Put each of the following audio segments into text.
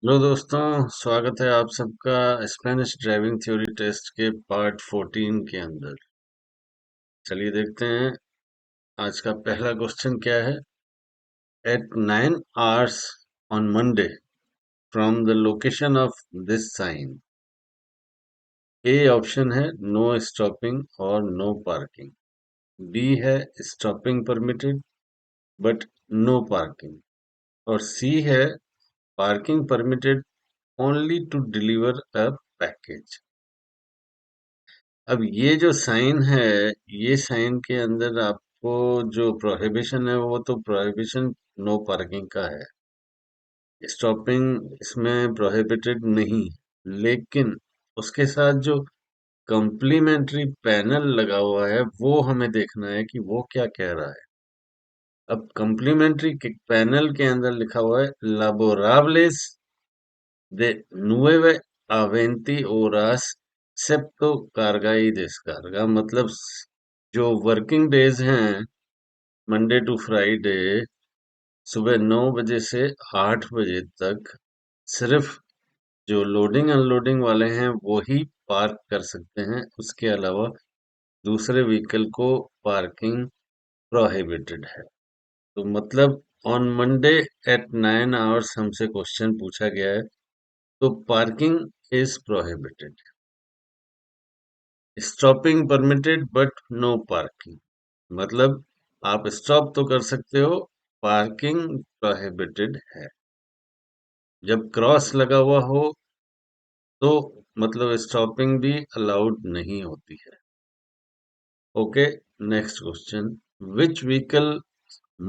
Hello दोस्तों, स्वागत है आप सबका स्पेनिश ड्राइविंग थ्योरी टेस्ट के पार्ट 14 के अंदर। चलिए देखते हैं आज का पहला क्वेश्चन क्या है। At 9 hours on Monday from the location of this sign. A option है नो स्टॉपिंग और नो पार्किंग। बी है stopping permitted but no parking. और सी है parking permitted only to deliver a package. अब ये जो साइन है, ये साइन के अंदर आपको जो प्रोहिबिशन है वो तो प्रोहिबिशन नो पार्किंग का है। स्टॉपिंग इसमें प्रोहिबिटेड नहीं, लेकिन उसके साथ जो कम्प्लीमेंट्री पैनल लगा हुआ है वो हमें देखना है कि वो क्या कह रहा है। अब कम्प्लीमेंट्री पैनल के अंदर लिखा हुआ है लाबोराबलेस de nueve a 20 horas excepto carga y descarga। मतलब जो वर्किंग डेज हैं मंडे टू फ्राइडे सुबह 9 बजे से 8 बजे तक सिर्फ जो लोडिंग अनलोडिंग वाले हैं वो ही पार्क कर सकते हैं। उसके अलावा दूसरे व्हीकल को पार्किंग प्रोहिबिटेड है। तो मतलब ऑन मंडे एट 9 hours हमसे क्वेश्चन पूछा गया है, तो parking is prohibited. Stopping permitted but no parking, मतलब आप स्टॉप तो कर सकते हो, पार्किंग प्रोहिबिटेड है। जब क्रॉस लगा हुआ हो तो मतलब स्टॉपिंग भी अलाउड नहीं होती है। Okay, next question. Which vehicle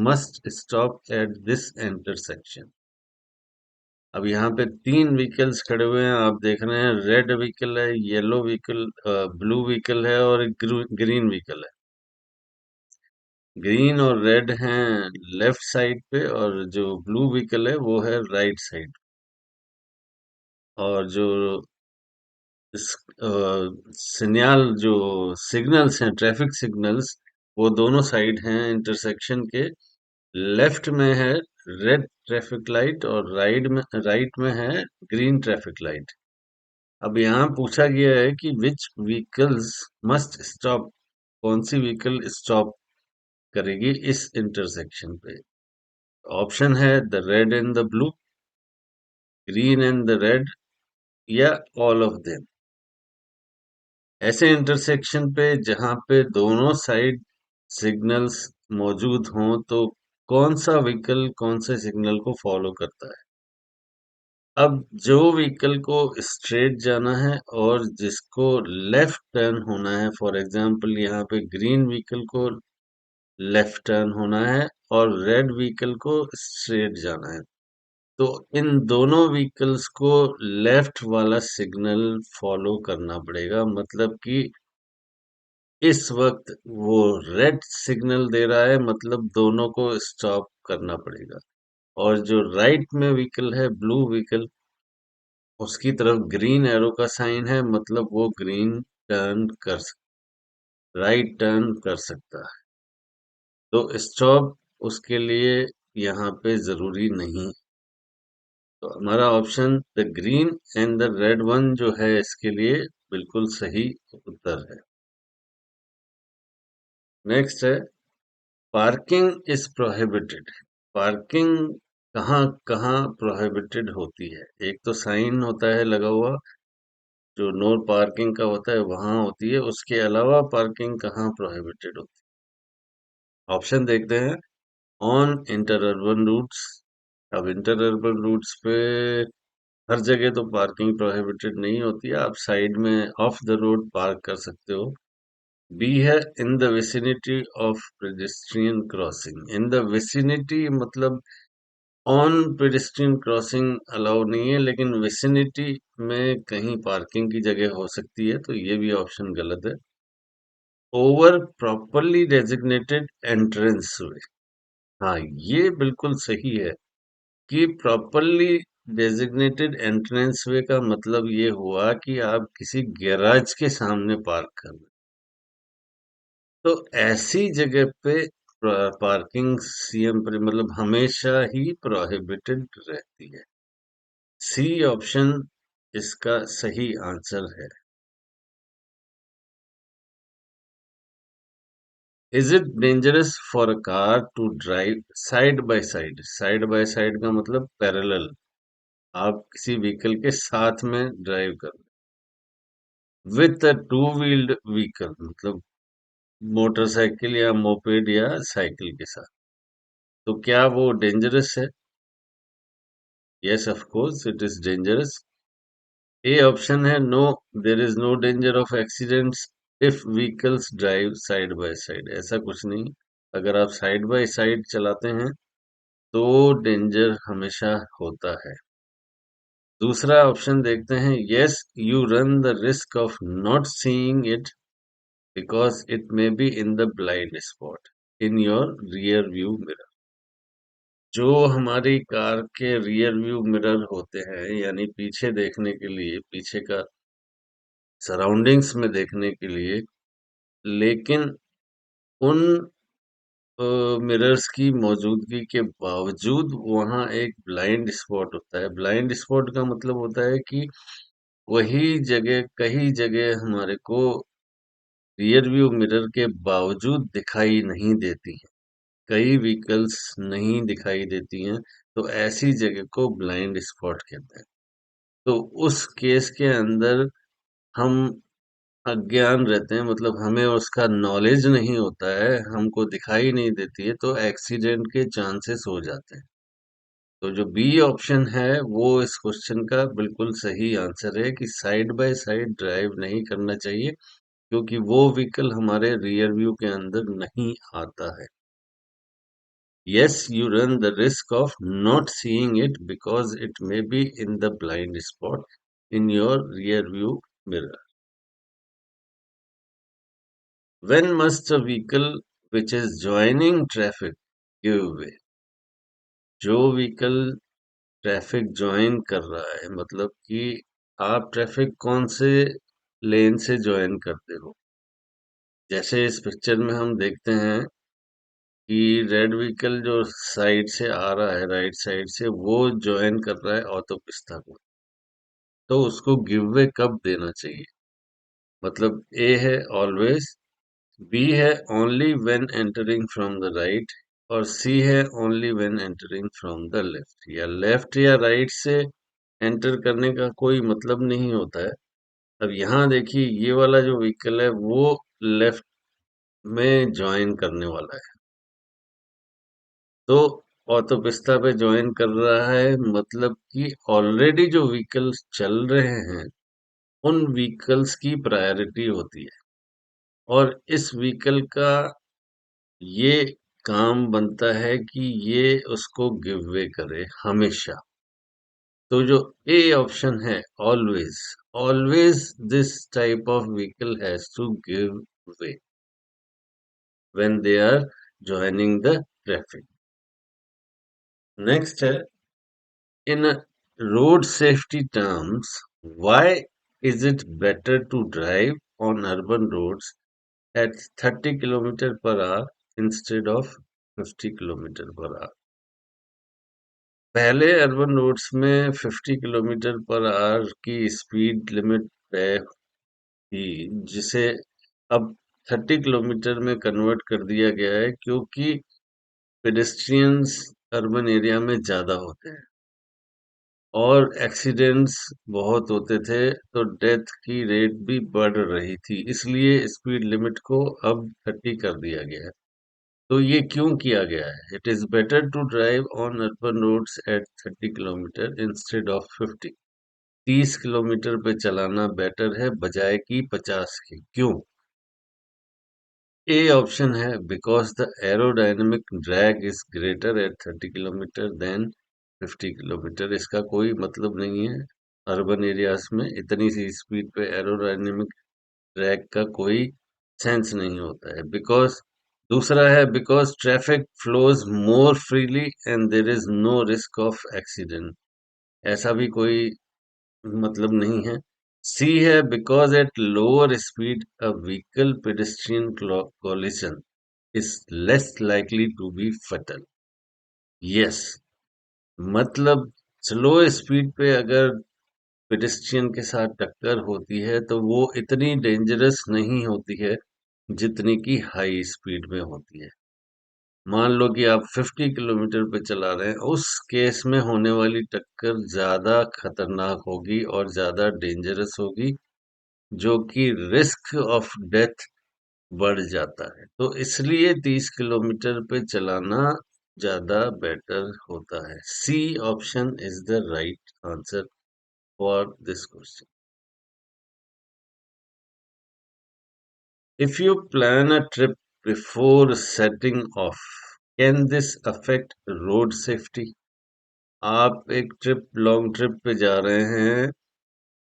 must stop at this intersection. अब यहाँ पे तीन व्हीकल्स खड़े हुए हैं, आप देख रहे हैं। रेड व्हीकल है, येलो व्हीकल, ब्लू व्हीकल है और ग्रीन व्हीकल है। ग्रीन और रेड हैं लेफ्ट साइड पे और जो ब्लू व्हीकल है वो है राइट साइड। और जो सिग्नल जो सिग्नल्स हैं, ट्रैफिक सिग्नल्स, वो दोनों साइड हैं इंटरसेक्शन के। लेफ्ट में है रेड ट्रैफिक लाइट और राइट में है ग्रीन ट्रैफिक लाइट। अब यहाँ पूछा गया है कि विच व्हीकल्स मस्ट स्टॉप, कौन सी व्हीकल स्टॉप करेगी इस इंटरसेक्शन पे। ऑप्शन है the red and the blue, green and the red, या ऑल ऑफ देम। ऐसे इंटरसेक्शन पे जहां पे दोनों साइड सिग्नल्स मौजूद हों तो कौन सा व्हीकल कौन से सिग्नल को फॉलो करता है। अब जो व्हीकल को स्ट्रेट जाना है और जिसको लेफ्ट टर्न होना है, फॉर एग्जांपल यहाँ पे ग्रीन व्हीकल को लेफ्ट टर्न होना है और रेड व्हीकल को स्ट्रेट जाना है, तो इन दोनों व्हीकल्स को लेफ्ट वाला सिग्नल फॉलो करना पड़ेगा। मतलब कि इस वक्त वो रेड सिग्नल दे रहा है, मतलब दोनों को स्टॉप करना पड़ेगा। और जो राइट में व्हीकल है, ब्लू व्हीकल, उसकी तरफ ग्रीन एरो का साइन है, मतलब वो ग्रीन टर्न कर राइट टर्न कर सकता है। तो स्टॉप उसके लिए यहाँ पे जरूरी नहीं। तो हमारा option the green and the red one जो है इसके लिए बिल्कुल सही उत्तर है। नेक्स्ट है पार्किंग इज प्रोहिबिटेड। पार्किंग कहाँ कहाँ प्रोहिबिटेड होती है। एक तो साइन होता है लगा हुआ जो नो पार्किंग का होता है, वहां होती है। उसके अलावा पार्किंग कहाँ प्रोहिबिटेड होती है। ऑप्शन देखते हैं। On inter urban routes. अब इंटर अर्बन रूट्स पे हर जगह तो पार्किंग प्रोहिबिटेड नहीं होती है, आप साइड में ऑफ द रोड पार्क कर सकते हो। बी है in the vicinity of pedestrian crossing. In the vicinity मतलब ऑन पेडेस्ट्रियन क्रॉसिंग अलाउ नहीं है, लेकिन विसिनिटी में कहीं पार्किंग की जगह हो सकती है, तो ये भी ऑप्शन गलत है। ओवर प्रॉपरली डेजिग्नेटेड एंट्रेंस वे, हाँ ये बिल्कुल सही है कि प्रॉपरली डेजिग्नेटेड एंट्रेंस वे का मतलब ये हुआ कि आप किसी गैराज के सामने पार्क कर रहे हैं। तो ऐसी जगह पे पार्किंग सीएम पर मतलब हमेशा ही प्रोहिबिटेड रहती है। सी ऑप्शन इसका सही आंसर है। Is it dangerous for a car to drive side by side? Side by side का मतलब पैरेलल, आप किसी व्हीकल के साथ में ड्राइव कर with a two wheeled vehicle, मतलब मोटरसाइकिल या मोपेड या साइकिल के साथ, तो क्या वो डेंजरस है? Yes, of course it is dangerous. A option है no, there is no danger of accidents if vehicles drive side by side. ऐसा कुछ नहीं, अगर आप साइड बाय साइड चलाते हैं तो डेंजर हमेशा होता है। दूसरा ऑप्शन देखते हैं, yes you run the risk of not seeing it because it may be in the blind spot in your rear view mirror. जो हमारी कार के रियर व्यू मिरर होते हैं, यानी पीछे देखने के लिए, पीछे का सराउंडिंग्स में देखने के लिए, लेकिन उन मिरर्स की मौजूदगी के बावजूद वहाँ एक ब्लाइंड स्पॉट होता है। ब्लाइंड स्पॉट का मतलब होता है कि वही जगह, कई जगह हमारे को रियर व्यू मिरर के बावजूद दिखाई नहीं देती हैं, कई व्हीकल्स नहीं दिखाई देती हैं, तो ऐसी जगह को ब्लाइंड स्पॉट कहते हैं। तो उस केस के अंदर हम अज्ञान रहते हैं, मतलब हमें उसका नॉलेज नहीं होता है, हमको दिखाई नहीं देती है, तो एक्सीडेंट के चांसेस हो जाते हैं। तो जो बी ऑप्शन है वो इस क्वेश्चन का बिल्कुल सही आंसर है कि साइड बाय साइड ड्राइव नहीं करना चाहिए, क्योंकि वो व्हीकल हमारे रियर व्यू के अंदर नहीं आता है। Yes, you run the risk of not seeing it because it may be in the blind spot in your rear view mirror. When must a vehicle which is joining traffic give way? जो vehicle traffic join कर रहा है, मतलब कि आप traffic कौन से लेन से ज्वाइन करते हो? जैसे इस पिक्चर में हम देखते हैं कि रेड व्हीकल जो साइड से आ रहा है, राइट साइड से, वो ज्वाइन कर रहा है ऑटो पिस्ता को, तो उसको गिव वे कब देना चाहिए? मतलब ए है ऑलवेज, बी है only when entering from the right, और सी है only when entering from the left. या लेफ्ट या राइट से एंटर करने का कोई मतलब नहीं होता है। अब यहाँ देखिए, ये वाला जो व्हीकल है वो लेफ्ट में ज्वाइन करने वाला है, तो ऑटो पिस्ता पे ज्वाइन कर रहा है, मतलब कि ऑलरेडी जो व्हीकल्स चल रहे हैं उन व्हीकल्स की प्रायोरिटी होती है, और इस व्हीकल का ये काम बनता है कि ये उसको गिव वे करे हमेशा। तो जो ए ऑप्शन है, always, always this type of vehicle has to give way when they are joining the traffic. Next है, in road safety terms, why is it better to drive on urban roads at 30 kilometre per hour instead of 50 kilometre per hour? पहले urban roads में 50 kilometre per our की speed limit तय थी, जिसे अब 30 kilometre में convert कर दिया गया है, क्योंकि पेडेस्ट्रियंस अर्बन एरिया में ज्यादा होते हैं और एक्सीडेंट्स बहुत होते थे, तो डेथ की रेट भी बढ़ रही थी, इसलिए स्पीड लिमिट को अब 30 कर दिया गया है। तो ये क्यों किया गया है? It is better to drive on urban roads at 30 kilometre instead of 50। 30 kilometre पे चलाना बेटर है बजाय कि 50 की। क्यों? ए ऑप्शन है, because the aerodynamic drag is greater at 30 kilometre than 50 kilometre. इसका कोई मतलब नहीं है, अर्बन एरियाज में इतनी सी स्पीड पे एरोडायनेमिक ड्रैग का कोई सेंस नहीं होता है। बिकॉज, दूसरा है, because traffic flows more freely and there is no risk of accident. ऐसा भी कोई मतलब नहीं है। सी है, because at lower speed a vehicle pedestrian collision is less likely to be fatal. Yes, मतलब स्लो स्पीड पे अगर पेडेस्ट्रियन के साथ टक्कर होती है तो वो इतनी डेंजरस नहीं होती है जितनी कि हाई स्पीड में होती है। मान लो कि आप 50 किलोमीटर पे चला रहे हैं, उस केस में होने वाली टक्कर ज्यादा खतरनाक होगी और ज्यादा डेंजरस होगी, जो कि रिस्क ऑफ डेथ बढ़ जाता है। तो इसलिए 30 किलोमीटर पे चलाना ज्यादा बेटर होता है। C option is the right answer for this question. If you plan a trip before setting off, can this affect road safety? आप एक लॉन्ग ट्रिप पे जा रहे हैं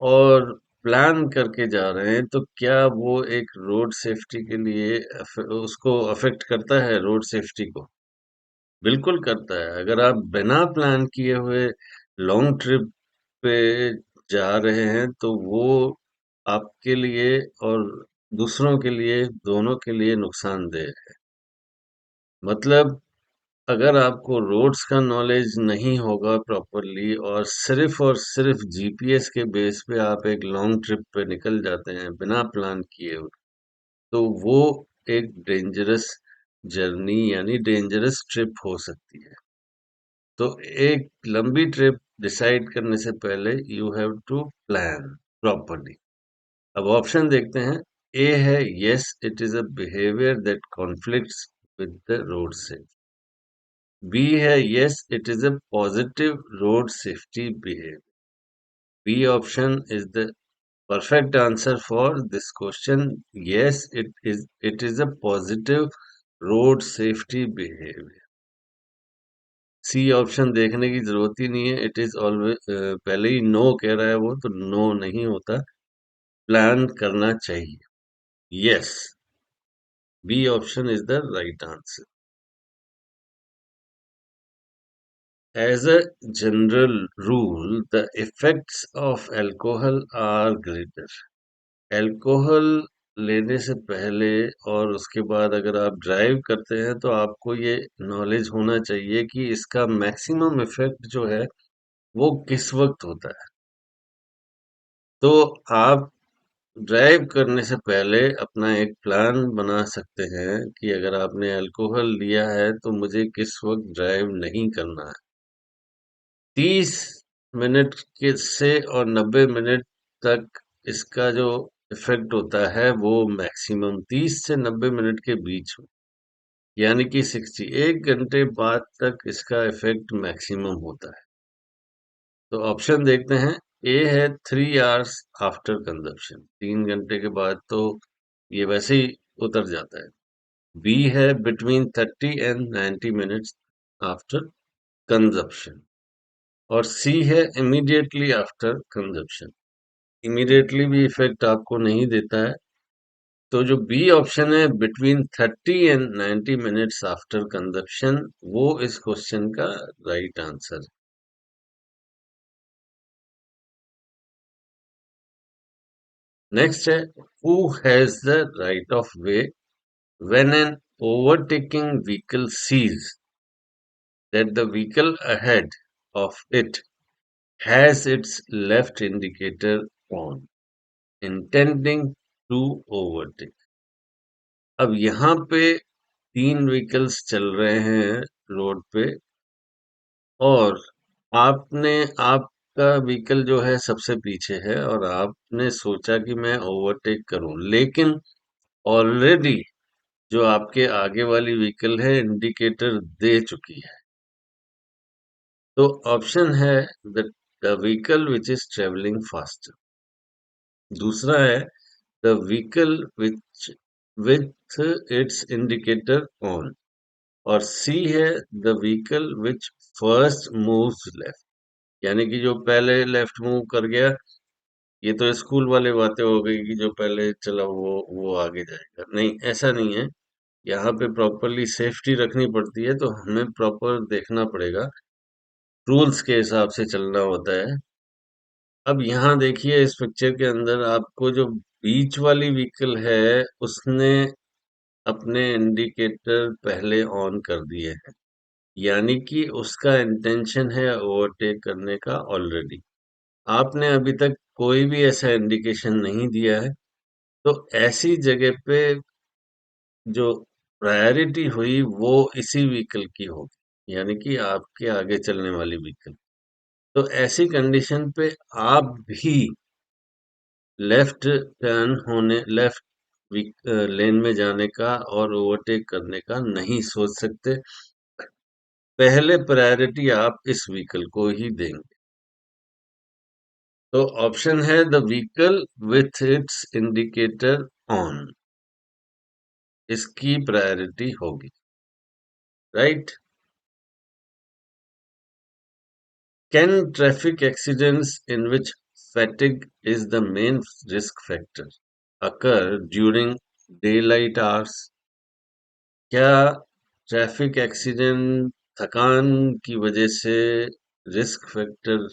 और प्लान करके जा रहे हैं, तो क्या वो एक रोड सेफ्टी के लिए उसको अफेक्ट करता है रोड सेफ्टी को? बिल्कुल करता है। अगर आप बिना प्लान किए हुए लॉन्ग ट्रिप पे जा रहे हैं तो वो आपके लिए और दूसरों के लिए, दोनों के लिए नुकसानदेह है। मतलब अगर आपको रोड्स का नॉलेज नहीं होगा प्रॉपरली और सिर्फ जीपीएस के बेस पे आप एक लॉन्ग ट्रिप पे निकल जाते हैं बिना प्लान किए हुए, तो वो एक डेंजरस जर्नी यानी डेंजरस ट्रिप हो सकती है। तो एक लंबी ट्रिप डिसाइड करने से पहले you have to plan properly. अब ऑप्शन देखते हैं। ए है yes it is a behaviour that conflicts with the road safety. B है yes it is a positive road safety behaviour. B option is the perfect answer for this question. Yes, it is a positive road safety behavior. C option देखने की जरूरत ही नहीं है। It is always पहले ही no कह रहा है वो, तो नो नहीं होता। प्लान करना चाहिए। Yes, B option is the right answer. As a general rule the effects of alcohol are greater. Alcohol लेने से पहले और उसके बाद अगर आप ड्राइव करते हैं तो आपको ये नॉलेज होना चाहिए कि इसका मैक्सिमम इफेक्ट जो है वो किस वक्त होता है। तो आप ड्राइव करने से पहले अपना एक प्लान बना सकते हैं कि अगर आपने अल्कोहल लिया है तो मुझे किस वक्त ड्राइव नहीं करना है। 30 मिनट के से और 90 मिनट तक इसका जो इफेक्ट होता है वो मैक्सिमम 30 से 90 मिनट के बीच में, यानी कि 1 घंटे बाद तक इसका इफेक्ट मैक्सिमम होता है। तो ऑप्शन देखते हैं। ए है 3 आवर्स आफ्टर कंजप्शन, 3 घंटे के बाद तो ये वैसे ही उतर जाता है। बी है between 30 and 90 minutes after consumption. और सी है इमीडिएटली आफ्टर कंजप्शन। इमीडिएटली भी इफेक्ट आपको नहीं देता है। तो जो बी ऑप्शन है between 30 and 90 minutes after consumption, वो इस क्वेश्चन का राइट आंसर। नेक्स्ट है who has the right of way when an overtaking vehicle sees that the vehicle ahead of it has its left indicator on, intending to overtake। अब यहाँ पे 3 vehicles चल रहे हैं रोड पे और आपका व्हीकल जो है सबसे पीछे है और आपने सोचा कि मैं ओवरटेक करूं, लेकिन ऑलरेडी जो आपके आगे वाली व्हीकल है इंडिकेटर दे चुकी है। तो ऑप्शन है the vehicle which is travelling faster. दूसरा है the vehicle which with its indicator on. और सी है the vehicle which first moves left, यानी कि जो पहले लेफ्ट मूव कर गया। ये तो स्कूल वाले बातें हो गई कि जो पहले चला वो आगे जाएगा। नहीं, ऐसा नहीं है। यहाँ पे प्रॉपरली सेफ्टी रखनी पड़ती है, तो हमें प्रॉपर देखना पड़ेगा, रूल्स के हिसाब से चलना होता है। अब यहाँ देखिए इस पिक्चर के अंदर आपको जो बीच वाली व्हीकल है उसने अपने इंडिकेटर पहले ऑन कर दिए हैं, यानी कि उसका इंटेंशन है ओवरटेक करने का ऑलरेडी। आपने अभी तक कोई भी ऐसा इंडिकेशन नहीं दिया है, तो ऐसी जगह पे जो प्रायोरिटी हुई वो इसी व्हीकल की होगी, यानी कि आपके आगे चलने वाली व्हीकल। तो ऐसी कंडीशन पे आप भी लेफ्ट टर्न होने लेफ्ट लेन में जाने का और ओवरटेक करने का नहीं सोच सकते। पहले प्रायोरिटी आप इस व्हीकल को ही देंगे। तो ऑप्शन है the vehicle with its indicator on, इसकी प्रायोरिटी होगी, right. Can traffic accidents in which fatigue is the main risk factor occur during daylight hours? क्या ट्रैफिक एक्सीडेंट थकान की वजह से रिस्क फैक्टर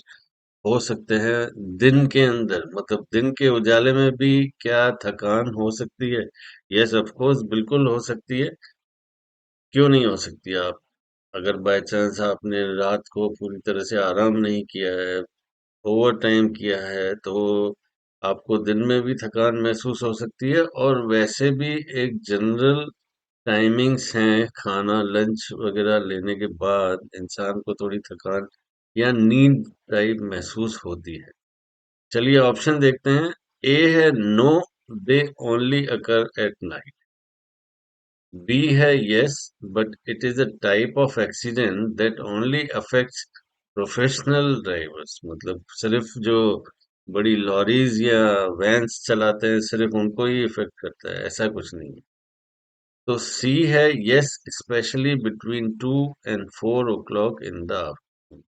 हो सकते हैं दिन के अंदर, मतलब दिन के उजाले में भी क्या थकान हो सकती है? यस, ऑफ कोर्स, बिल्कुल हो सकती है। क्यों नहीं हो सकती? आप अगर बाय चांस आपने रात को पूरी तरह से आराम नहीं किया है, ओवर टाइम किया है, तो आपको दिन में भी थकान महसूस हो सकती है। और वैसे भी एक जनरल टाइमिंग्स हैं, खाना लंच वगैरह लेने के बाद इंसान को थोड़ी थकान या नींद टाइप महसूस होती है। चलिए ऑप्शन देखते हैं। ए है no, they only occur at night. B है yes, but it is a type of accident that only affects professional drivers, मतलब सिर्फ जो बड़ी लॉरीज या वैन्स चलाते हैं सिर्फ उनको ही इफेक्ट करता है, ऐसा कुछ नहीं है। तो सी है yes, specially between 2 and 4 o'clock in the afternoon.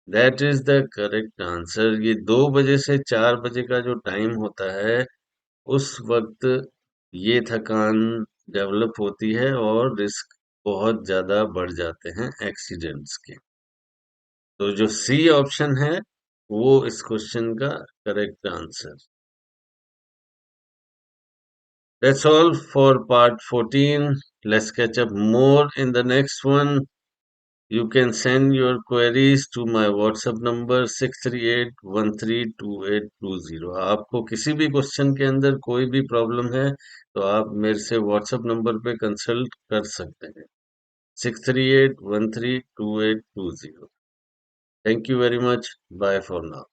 That is the correct answer. ये 2 बजे से 4 बजे का जो टाइम होता है, उस वक्त ये थकान डेवलप होती है और रिस्क बहुत ज्यादा बढ़ जाते हैं एक्सीडेंट्स के। तो जो सी ऑप्शन है वो इस क्वेश्चन का correct answer. That's all for part 14. Let's catch up more in the next one. You can send your queries to my WhatsApp number 638132820। आपको किसी भी क्वेश्चन के अंदर कोई भी प्रॉब्लम है तो आप मेरे से WhatsApp नंबर पे कंसल्ट कर सकते हैं, 638132820। Thank you very much. Bye for now.